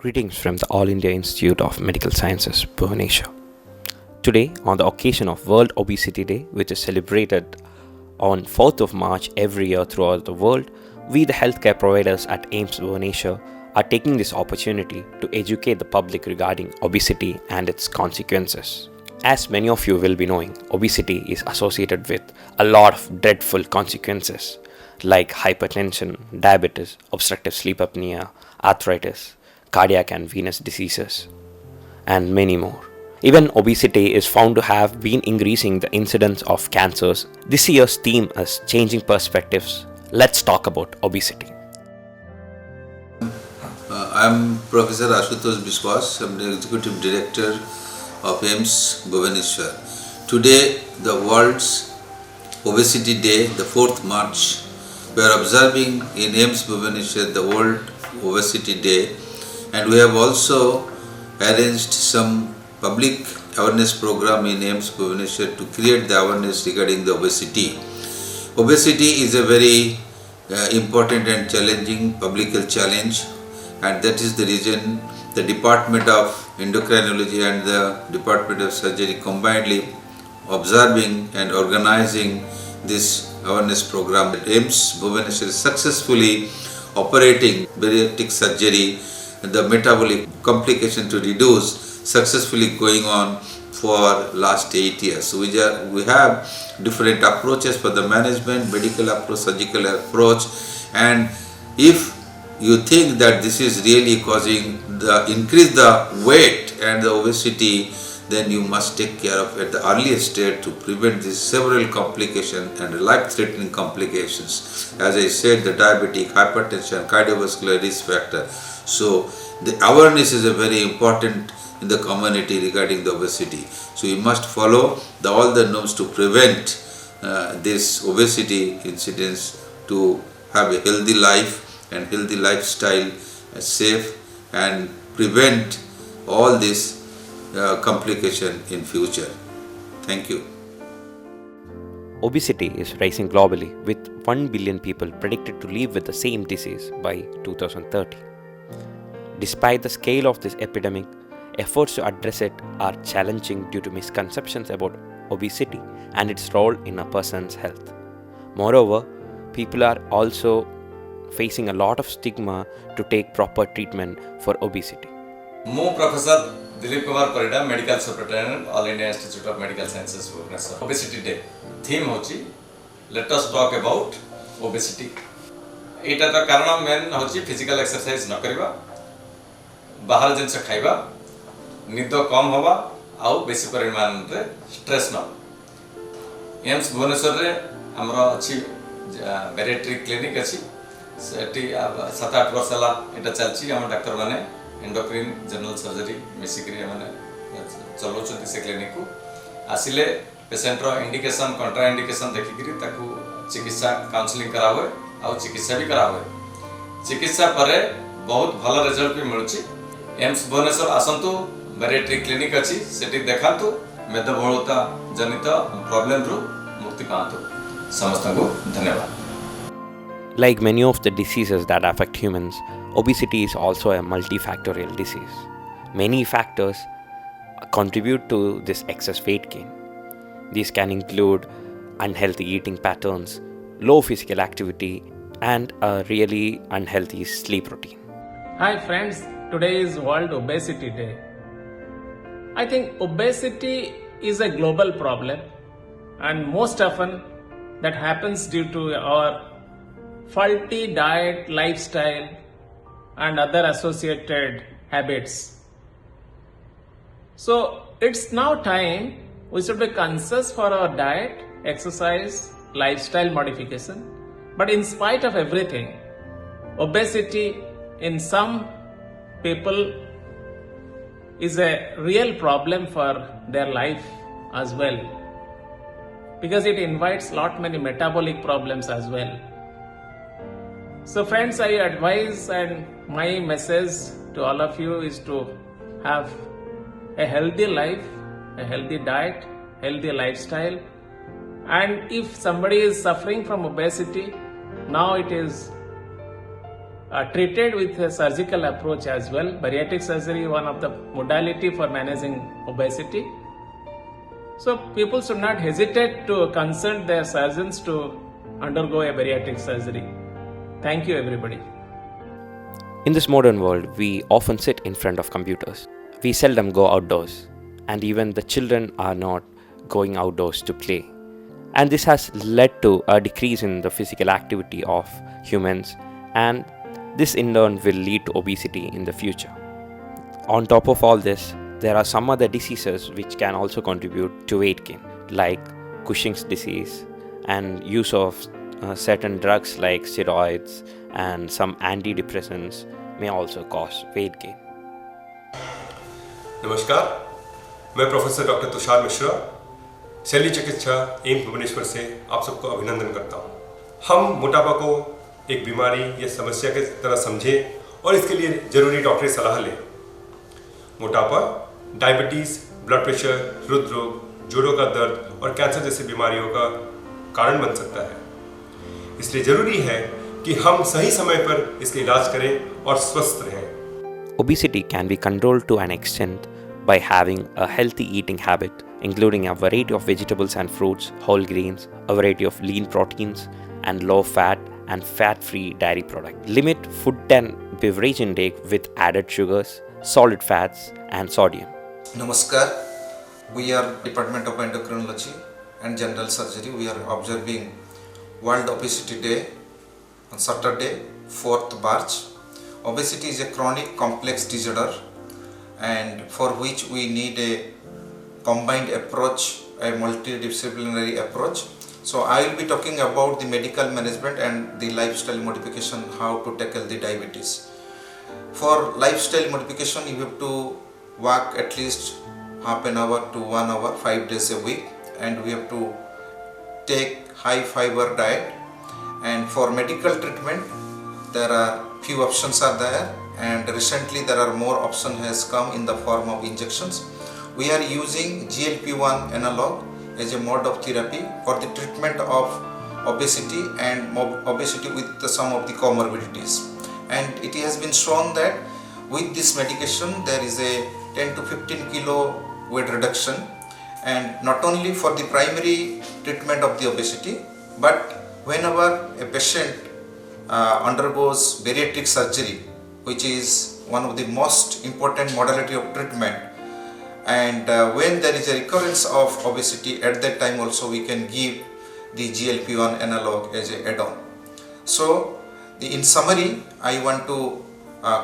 Greetings from the All India Institute of Medical Sciences, Bhubaneswar. Today, on the occasion of World Obesity Day, which is celebrated on 4th of March every year throughout the world, we, the healthcare providers at AIIMS Bhubaneswar, are taking this opportunity to educate the public regarding obesity and its consequences. As many of you will be knowing, obesity is associated with a lot of dreadful consequences like hypertension, diabetes, obstructive sleep apnea, arthritis, cardiac and venous diseases, and many more. Even obesity is found to have been increasing the incidence of cancers. This year's theme is changing perspectives. Let's talk about obesity. I'm Professor Ashutosh Biswas. I'm the Executive Director of AIIMS Bhubaneswar. Today, the World's Obesity Day, the 4th March. We are observing in AIIMS Bhubaneswar the World Obesity Day, and we have also arranged some public awareness program in AIIMS Bhubaneswar to create the awareness regarding the obesity. Obesity is a very important and challenging public health challenge, and that is the reason the Department of Endocrinology and the Department of Surgery combinedly observing and organizing this awareness program. AIIMS Bhubaneswar is successfully operating bariatric surgery, the metabolic complication to reduce, successfully going on for last 8 years. So we have different approaches for the management, medical approach, surgical approach, and if you think that this is really causing the increase the weight and the obesity, then you must take care of at the earliest stage to prevent these several complications and life-threatening complications. As I said, the diabetic, hypertension, cardiovascular risk factor. So the awareness is a very important in the community regarding the obesity. So we must follow all the norms to prevent this obesity incidence, to have a healthy life and healthy lifestyle, safe, and prevent all this complication in future. Thank you. Obesity is rising globally, with 1 billion people predicted to live with the same disease by 2030. Despite the scale of this epidemic, efforts to address it are challenging due to misconceptions about obesity and its role in a person's health. Moreover, people are also facing a lot of stigma to take proper treatment for obesity. ମୁଁ professor Dilip Kumar Parida medical superintendent all India institute of medical sciences Bhubaneswar. Obesity day theme होची let us talk about obesity. एटा तो कारण main होची physical exercise न करबा, बाहर जिनस खाइबा, निद कम होबा, आउ बेसी परिमाण रे स्ट्रेस न. एम्स भुवनेश्वर रे हमरो अछि बैरिएट्रिक क्लिनिक अछि. सेठी 7-8 वर्ष हला एटा चलची. हम डॉक्टर माने एंडोक्रिन जनरल सर्जरी मिसिक्री माने चलोचती से क्लिनिक को आसिले पेशेंट रो इंडिकेशन कंट्रा इंडिकेशन देखिकरी ताकू चिकित्सा काउंसलिंग करा हुए आ चिकित्सा भी करा हुए. चिकित्सा परे बहुत भल रिजल्ट भी मिलुची. एम्स भुवनेश्वर आसंतु बैरिएट्रिक क्लिनिक अछि, सेठी देखांतु, मेदबहुलता जनित प्रॉब्लम रु मुक्ति पांतु. समस्त को धन्यवाद. Like many of the diseases that affect humans, obesity is also a multifactorial disease. Many factors contribute to this excess weight gain. These can include unhealthy eating patterns, low physical activity, and a really unhealthy sleep routine. Hi friends, today is World Obesity Day. I think obesity is a global problem, and most often that happens due to our faulty diet, lifestyle, and other associated habits. So it's now time we should be conscious for our diet, exercise, lifestyle modification. But in spite of everything, obesity in some people is a real problem for their life as well, because it invites many metabolic problems as well. So friends, I advise, and my message to all of you is to have a healthy life, a healthy diet, healthy lifestyle. And if somebody is suffering from obesity, now it is treated with a surgical approach as well. Bariatric surgery is one of the modality for managing obesity. So people should not hesitate to consult their surgeons to undergo a bariatric surgery. Thank you, everybody. In this modern world, we often sit in front of computers. We seldom go outdoors, and even the children are not going outdoors to play. And this has led to a decrease in the physical activity of humans, and this in turn will lead to obesity in the future. On top of all this, there are some other diseases which can also contribute to weight gain, like Cushing's disease, and use of certain drugs like steroids and some antidepressants may also cause weight gain. नमस्कार, मैं professor doctor Tushar Mishra, शल्य चिकित्सा AIIMS Bhubaneswar से आप सबको अभिनंदन करता हूँ। हम मोटापा को एक बीमारी या समस्या की तरह समझें और इसके लिए जरूरी डॉक्टरी सलाह लें। मोटापा डायबिटीज़, ब्लड प्रेशर, हृदरोग, जोड़ों का दर्द और कैंसर जैसी बीमारियों का कारण बन सकता है। इसलिए जरूरी है कि हम सही समय पर इसका इलाज करें और स्वस्थ रहें। Obesity can be controlled to an extent by having a healthy eating habit, including a variety of vegetables and fruits, whole grains, a variety of lean proteins, and low-fat and fat-free dairy products. Limit food and beverage intake with added sugars, solid fats, and sodium. Namaskar. We are Department of Endocrinology and General Surgery. We are observing World Obesity Day on Saturday, 4th March. Obesity is a chronic complex disorder and for which we need a combined approach, a multidisciplinary approach. So I will be talking about the medical management and the lifestyle modification, how to tackle the diabetes. For lifestyle modification, you have to walk at least half an hour to 1 hour, 5 days a week, and we have to take high fiber diet. And for medical treatment, there are few options are there, and recently there are more option has come in the form of injections. We are using GLP-1 analog as a mode of therapy for the treatment of obesity and obesity with some of the comorbidities. And it has been shown that with this medication there is a 10 to 15 kilo weight reduction, and not only for the primary treatment of the obesity, but whenever a patient undergoes bariatric surgery, which is one of the most important modality of treatment, and when there is a recurrence of obesity, at that time also we can give the GLP-1 analog as an add-on. So in summary, I want to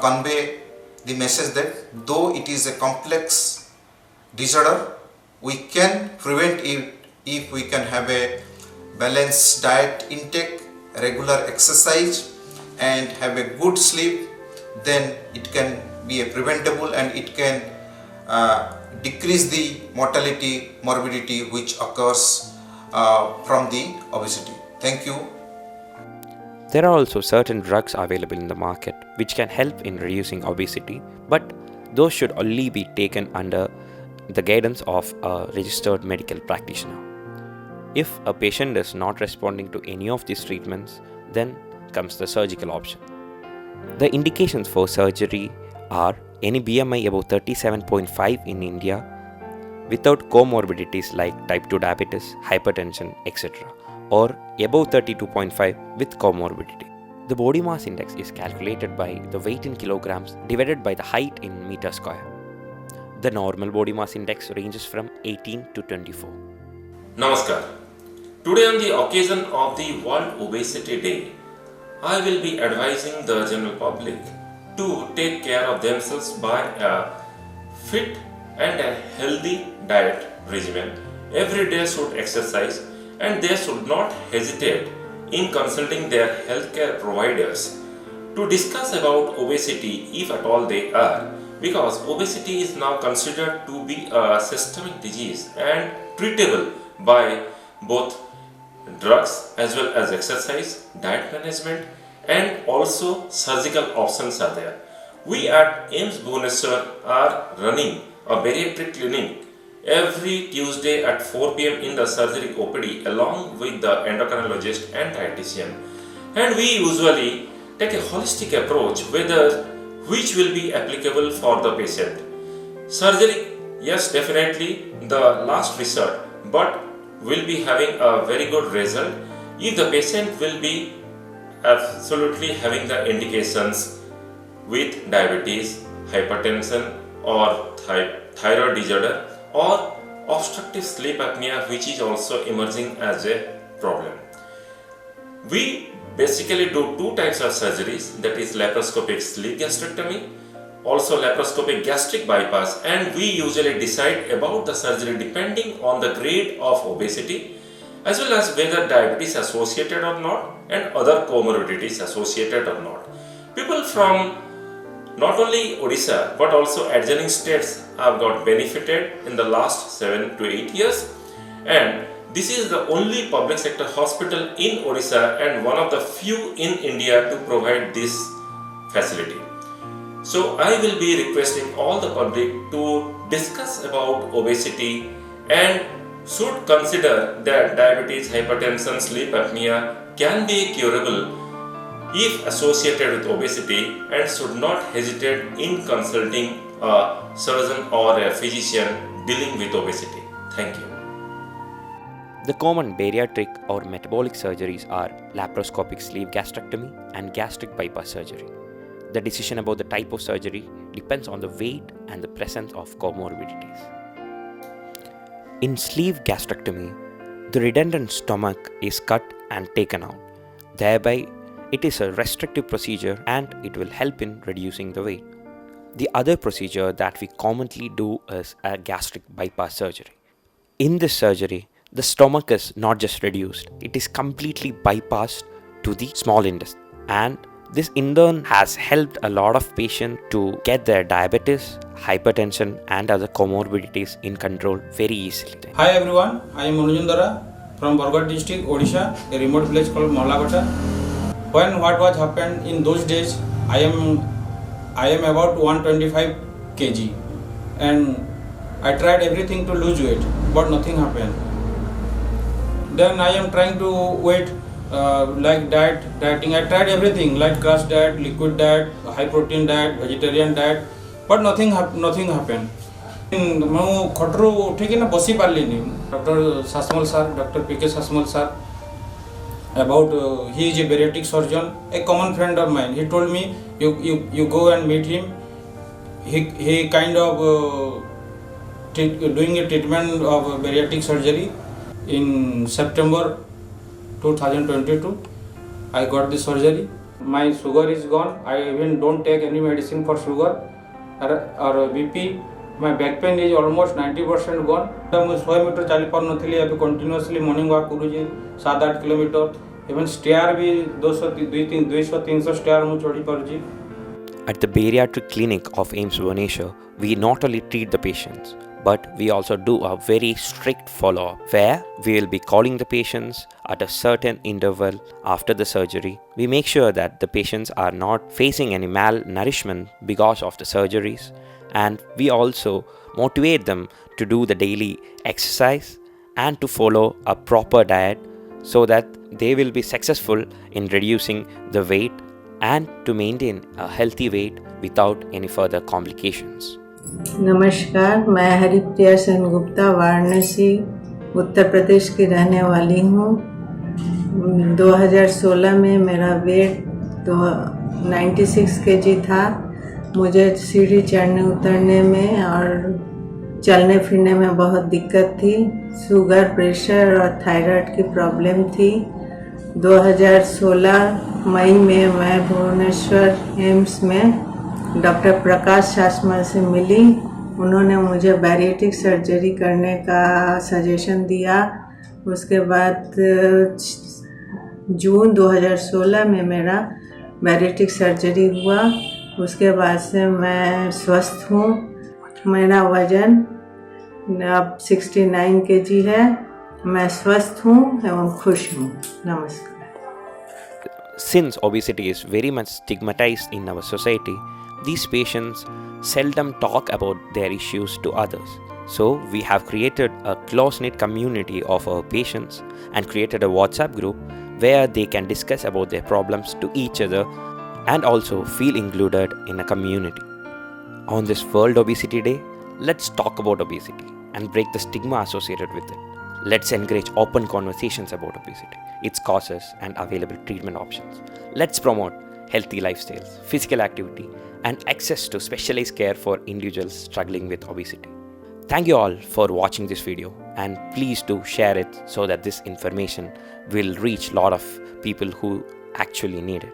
convey the message that though it is a complex disorder, we can prevent it if we can have a balanced diet intake, regular exercise, and have a good sleep. Then it can be a preventable and it can decrease the mortality, morbidity which occurs from the obesity. Thank you. There are also certain drugs available in the market which can help in reducing obesity, but those should only be taken under the guidance of a registered medical practitioner. If a patient is not responding to any of these treatments, then comes the surgical option. The indications for surgery are any BMI above 37.5 in India without comorbidities like type 2 diabetes, hypertension, etc., or above 32.5 with comorbidity. The body mass index is calculated by the weight in kilograms divided by the height in meter square. The normal body mass index ranges from 18 to 24. Namaskar. Today on the occasion of the World Obesity Day, I will be advising the general public to take care of themselves by a fit and a healthy diet regimen. Every day should exercise and they should not hesitate in consulting their healthcare providers to discuss about obesity if at all they are, because obesity is now considered to be a systemic disease and treatable by both drugs as well as exercise, diet management, and also surgical options are there. We at AIIMS Bhubaneswar are running a bariatric clinic every Tuesday at 4 p.m. in the surgery OPD along with the endocrinologist and dietitian. And we usually take a holistic approach which will be applicable for the patient. Surgery, yes, definitely the last resort, but will be having a very good result if the patient will be absolutely having the indications with diabetes, hypertension or thyroid disorder or obstructive sleep apnea, which is also emerging as a problem. We basically do two types of surgeries, that is laparoscopic sleeve gastrectomy, also laparoscopic gastric bypass, and we usually decide about the surgery depending on the grade of obesity as well as whether diabetes associated or not and other comorbidities associated or not. People from not only Odisha but also adjoining states have got benefited in the last 7 to 8 years, and this is the only public sector hospital in Odisha and one of the few in India to provide this facility. So I will be requesting all the public to discuss about obesity and should consider that diabetes, hypertension, sleep apnea can be curable if associated with obesity and should not hesitate in consulting a surgeon or a physician dealing with obesity. Thank you. The common bariatric or metabolic surgeries are laparoscopic sleeve gastrectomy and gastric bypass surgery. The decision about the type of surgery depends on the weight and the presence of comorbidities. In sleeve gastrectomy, the redundant stomach is cut and taken out. Thereby, it is a restrictive procedure and it will help in reducing the weight. The other procedure that we commonly do is a gastric bypass surgery. In this surgery, the stomach is not just reduced, it is completely bypassed to the small intestine, and this in turn has helped a lot of patients to get their diabetes, hypertension and other comorbidities in control very easily. Hi everyone, I am Manujandara from Bargarh district, Odisha, a remote village called Malagota. When what was happened in those days, I am about 125 kg and I tried everything to lose weight, but nothing happened. Then I am trying to weight like dieting. I tried everything like crash diet, liquid diet, high protein diet, vegetarian diet, but nothing happened. ମୁଁ ଖଟରୁ ଉଠିକିନା ବସି ପାରିଲିନି. Dr. Sasmal sir, Dr. P.K. Sasmal sir, about he is a bariatric surgeon, a common friend of mine. He told me you go and meet him. He kind of doing a treatment of bariatric surgery. In September 2022, I got the surgery. My sugar is gone. I even don't take any medicine for sugar or BP. My back pain is almost 90% gone. ମୁଁ 100 metre ଚାଲି ପାରୁନଥିଲି, ଏବେ continuously morning walk କରୁଛି 7-8 kilometre. Even stare ବି 200-300 stare ମୁଁ ଚଢ଼ି ପାରୁଛି. At the bariatric clinic of AIIMS Bhubaneswar, we not only treat the patients, but we also do a very strict follow-up where we will be calling the patients at a certain interval after the surgery. We make sure that the patients are not facing any malnourishment because of the surgeries, and we also motivate them to do the daily exercise and to follow a proper diet so that they will be successful in reducing the weight and to maintain a healthy weight without any further complications. नमस्कार, मैं हरिप्रिया सेनगुप्ता वाराणसी उत्तर प्रदेश की रहने वाली हूँ. 2016 में मेरा wait 96 kg था. मुझे सीढ़ी चढ़ने उतरने में और चलने फिरने में बहुत दिक्कत थी. शुगर, प्रेशर और थायराइड की प्रॉब्लम थी. 2016 मई में मैं भुवनेश्वर एम्स में डॉक्टर प्रकाश शासमल से मिली. उन्होंने मुझे बैरिएट्रिक सर्जरी करने का सजेशन दिया. उसके बाद जून 2016 में मेरा बैरिएट्रिक सर्जरी हुआ. उसके बाद से मैं स्वस्थ हूँ. मेरा वज़न अब 69 kg है. मैं स्वस्थ हूँ एवं खुश हूँ. नमस्कार. Since obesity is very much stigmatized in our society, these patients seldom talk about their issues to others. So we have created a close-knit community of our patients and created a WhatsApp group where they can discuss about their problems to each other and also feel included in a community. On this World Obesity Day, let's talk about obesity and break the stigma associated with it. Let's encourage open conversations about obesity, its causes, and available treatment options. Let's promote healthy lifestyles, physical activity, and access to specialized care for individuals struggling with obesity. Thank you all for watching this video, and please do share it so that this information will reach a lot of people who actually need it.